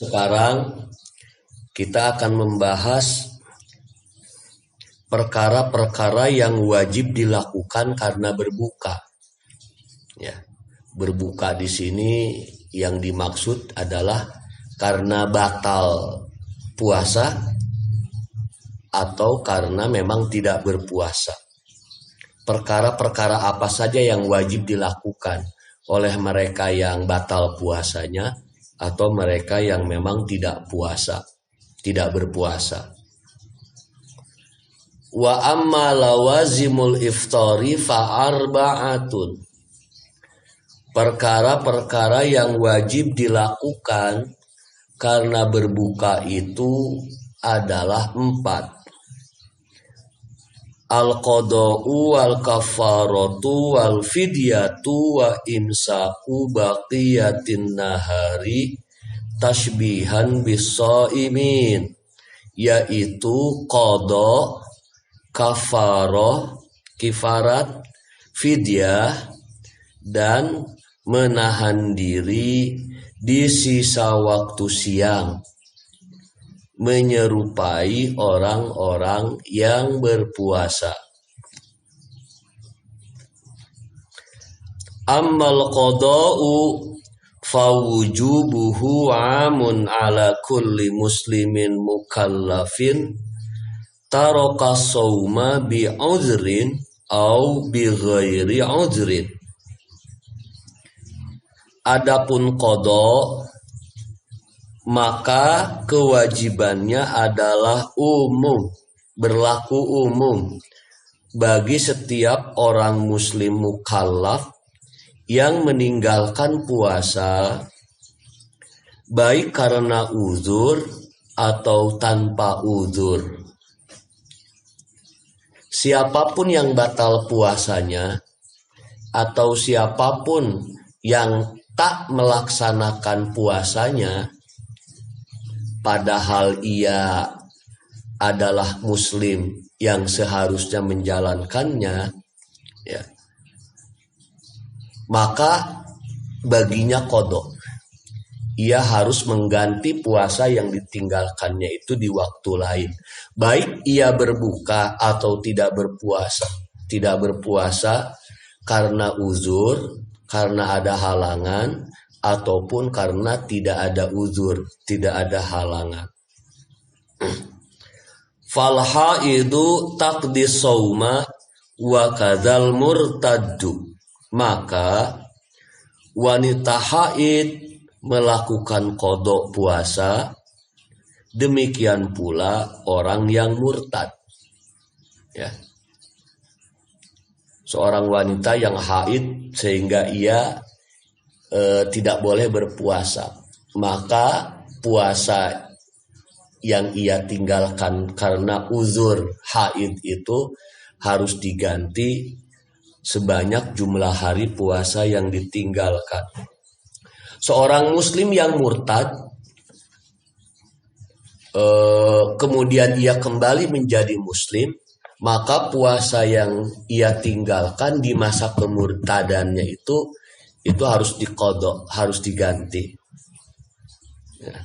Sekarang kita akan membahas perkara-perkara yang wajib dilakukan karena berbuka. Ya, berbuka di sini yang dimaksud adalah karena batal puasa atau karena memang tidak berpuasa. Perkara-perkara apa saja yang wajib dilakukan oleh mereka yang batal puasanya atau mereka yang memang tidak puasa, tidak berpuasa. Wa amma lawazimul iftari fa arba'atun. Perkara-perkara yang wajib dilakukan karena berbuka itu adalah 4. Al-qada'u wal kafaratu wal fidyatu wa imsaku baqiyatin nahari tashbihan bis-shaimin, yaitu qada, kafaroh, kifarat, fidyah, dan menahan diri di sisa waktu siang, menyerupai orang-orang yang berpuasa. Ammal qada'u fawujubuhu amun ala kulli muslimin mukallafin taraka sawma bi uzrin au bi ghairi uzrin. Adapun qada, maka kewajibannya adalah umum, berlaku umum bagi setiap orang muslim mukallaf yang meninggalkan puasa, baik karena uzur atau tanpa uzur. Siapapun yang batal puasanya atau siapapun yang tak melaksanakan puasanya padahal ia adalah muslim yang seharusnya menjalankannya, ya, maka baginya qada. Ia harus mengganti puasa yang ditinggalkannya itu di waktu lain, baik ia berbuka atau tidak berpuasa. Tidak berpuasa karena uzur, karena ada halangan, ataupun karena tidak ada uzur, tidak ada halangan. Fal haidu taqdi shauma wa kadzal murtaddu. Maka wanita haid melakukan qada puasa, demikian pula orang yang murtad. Ya. Seorang wanita yang haid sehingga ia tidak boleh berpuasa, maka puasa yang ia tinggalkan karena uzur haid itu harus diganti sebanyak jumlah hari puasa yang ditinggalkan. Seorang muslim yang murtad kemudian ia kembali menjadi muslim, maka puasa yang ia tinggalkan di masa kemurtadannya itu harus diqadha, harus diganti. Ya.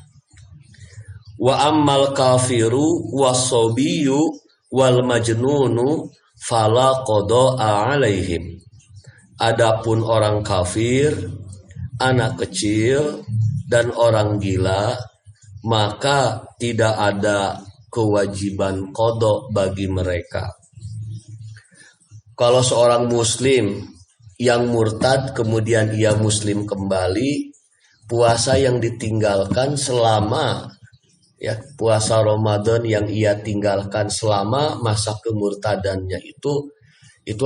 Wa ammal kafiru was-sabiyyu wal majnunu fala qada'a alaihim. Adapun orang kafir, anak kecil, dan orang gila, maka tidak ada kewajiban qada bagi mereka. Kalau seorang muslim yang murtad kemudian ia muslim kembali, puasa yang ditinggalkan selama, ya, puasa Ramadan yang ia tinggalkan selama masa kemurtadannya itu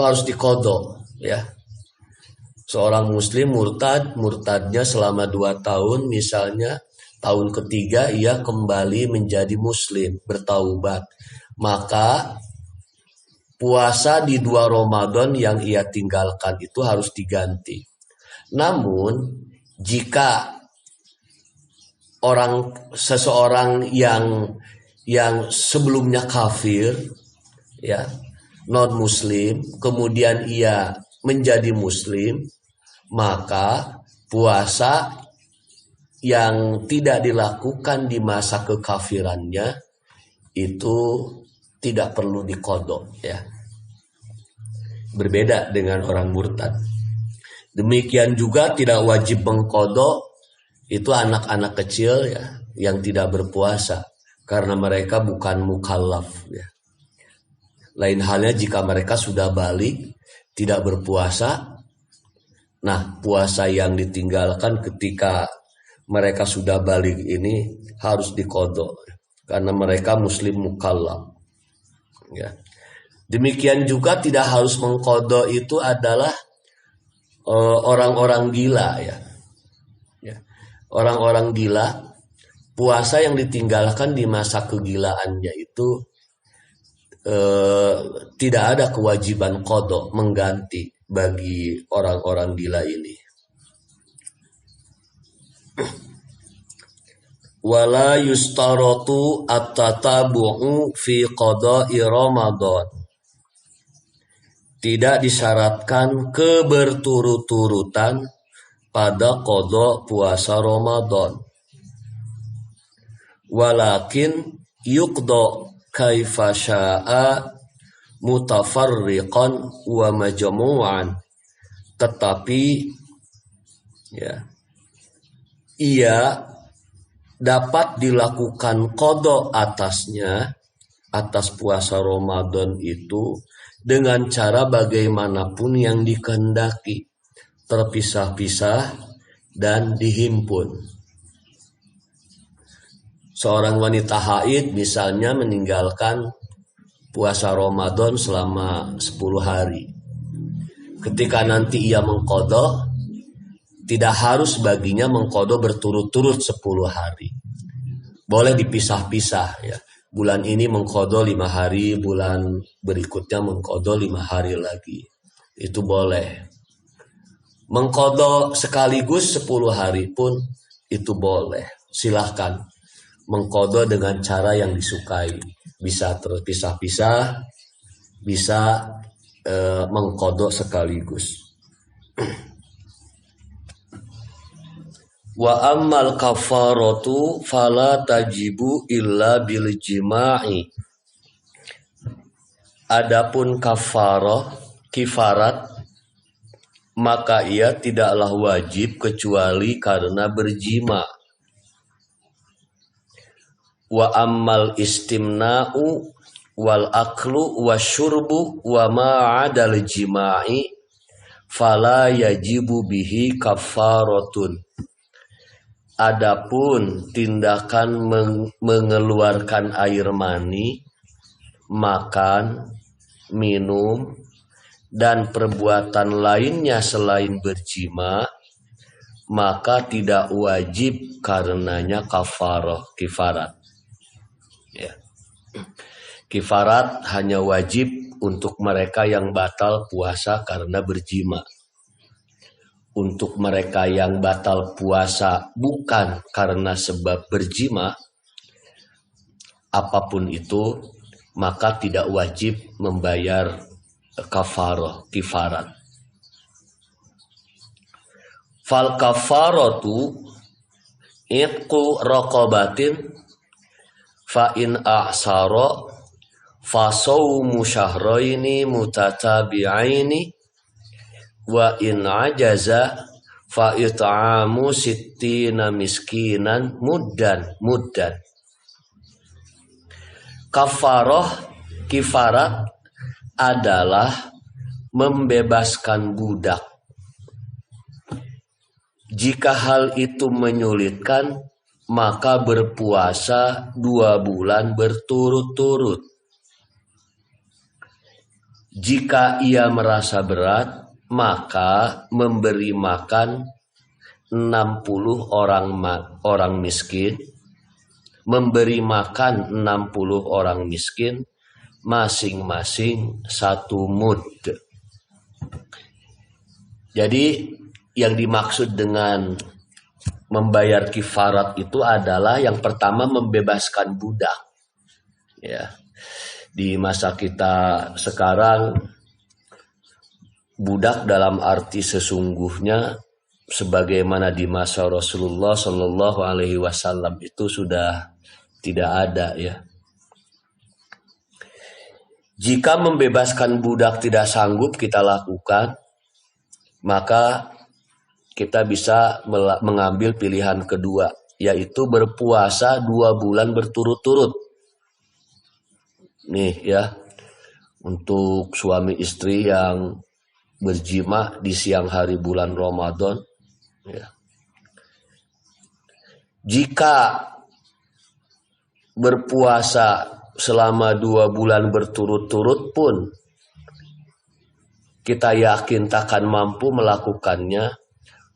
harus diqadha, ya. Seorang muslim murtadnya selama 2 tahun, misalnya tahun ketiga ia kembali menjadi muslim, bertaubat, maka puasa di 2 Ramadan yang ia tinggalkan itu harus diganti. Namun jika seseorang yang sebelumnya kafir, ya, non muslim, kemudian ia menjadi muslim, maka puasa yang tidak dilakukan di masa kekafirannya itu tidak perlu diqadha ya. Berbeda dengan orang murtad. Demikian juga tidak wajib mengqadha itu anak-anak kecil ya yang tidak berpuasa karena mereka bukan mukallaf ya. Lain halnya jika mereka sudah balik tidak berpuasa. Nah, puasa yang ditinggalkan ketika mereka sudah balik ini harus diqadha karena mereka muslim mukallaf ya. Demikian juga tidak harus mengqadha itu adalah orang-orang gila ya. Orang-orang gila, puasa yang ditinggalkan di masa kegilaannya itu tidak ada kewajiban qadha mengganti bagi orang-orang gila ini. Wala yustaratu at-tatabu'u fi qada'i Ramadan. Tidak disyaratkan keberturut-turutan pada qadha puasa Ramadan. Walakin yuqda kaifa sya'a mutafarriqan wa majmu'an. Tetapi ya, ia dapat dilakukan qadha atasnya, atas puasa Ramadan itu dengan cara bagaimanapun yang dikehendaki, terpisah-pisah dan dihimpun. Seorang wanita haid misalnya meninggalkan puasa Ramadan selama 10 hari. Ketika nanti ia mengqadha, tidak harus baginya mengqadha berturut-turut 10 hari. Boleh dipisah-pisah ya. Bulan ini mengqadha 5 hari, bulan berikutnya mengqadha 5 hari lagi. Itu boleh. Mengqadha sekaligus 10 hari pun itu boleh. Silahkan mengqadha dengan cara yang disukai. Bisa terpisah-pisah, bisa mengqadha sekaligus. Wa ammal kafaratu fala tajibu illa bil jima'i. Adapun kifarat, maka ia tidaklah wajib kecuali karena berjima. Wa ammal istimna'u wal aklu wasyurbu wa ma'adal jima'i fala yajibu bihi kafaratun. Adapun tindakan mengeluarkan air mani, makan, minum, dan perbuatan lainnya selain berjima, maka tidak wajib karenanya kifarat. Ya. Kifarat hanya wajib untuk mereka yang batal puasa karena berjima. Untuk mereka yang batal puasa bukan karena sebab berjima, apapun itu, maka tidak wajib membayar kifarat. Fal kafaratu itqu raqabatin fa in a'sara fa shaumu syahraini mutatabi'aini wa in ajaza fa it'amu sittina miskinan muddan. Kifarat adalah membebaskan budak. Jika hal itu menyulitkan, maka berpuasa 2 bulan berturut-turut. Jika ia merasa berat, maka memberi makan 60 orang miskin, memberi makan 60 orang miskin, masing-masing 1 mud. Jadi yang dimaksud dengan membayar kifarat itu adalah yang pertama membebaskan budak. Ya. Di masa kita sekarang, budak dalam arti sesungguhnya sebagaimana di masa Rasulullah Shallallahu Alaihi Wasallam itu sudah tidak ada ya. Jika membebaskan budak tidak sanggup kita lakukan, maka kita bisa mengambil pilihan kedua, yaitu berpuasa 2 bulan berturut-turut. Nih ya, untuk suami istri yang berjima di siang hari bulan Ramadan. Ya. Jika berpuasa selama 2 bulan berturut-turut pun kita yakin takkan mampu melakukannya,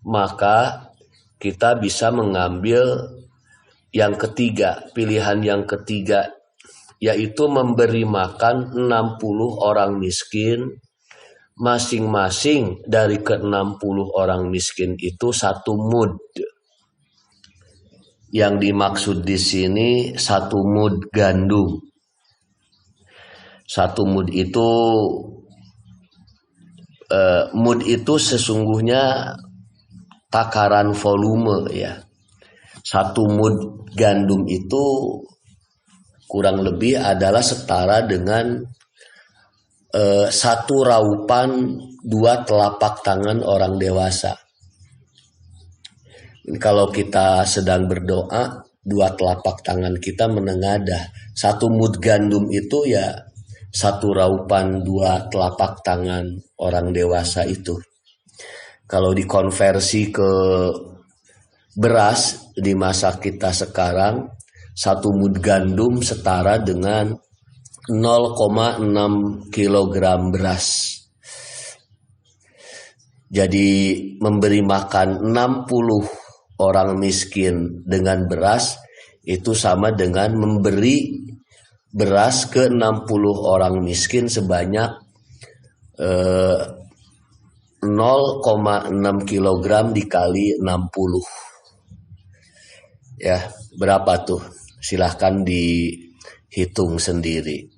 maka kita bisa mengambil yang ketiga, pilihan yang ketiga, yaitu memberi makan 60 orang miskin. Masing-masing dari ke-60 orang miskin itu 1 mud. Yang dimaksud di sini 1 mud gandum. 1 mud itu sesungguhnya takaran volume ya. 1 mud gandum itu kurang lebih adalah setara dengan 1 raupan 2 telapak tangan orang dewasa. Kalau kita sedang berdoa, 2 telapak tangan kita menengadah. 1 mud gandum itu ya 1 raupan 2 telapak tangan orang dewasa itu. Kalau dikonversi ke beras di masa kita sekarang, 1 mud gandum setara dengan 0,6 kilogram beras. Jadi memberi makan 60 orang miskin dengan beras itu sama dengan memberi beras ke 60 orang miskin sebanyak 0,6 kilogram dikali 60. Ya, berapa tuh? Silahkan dihitung sendiri.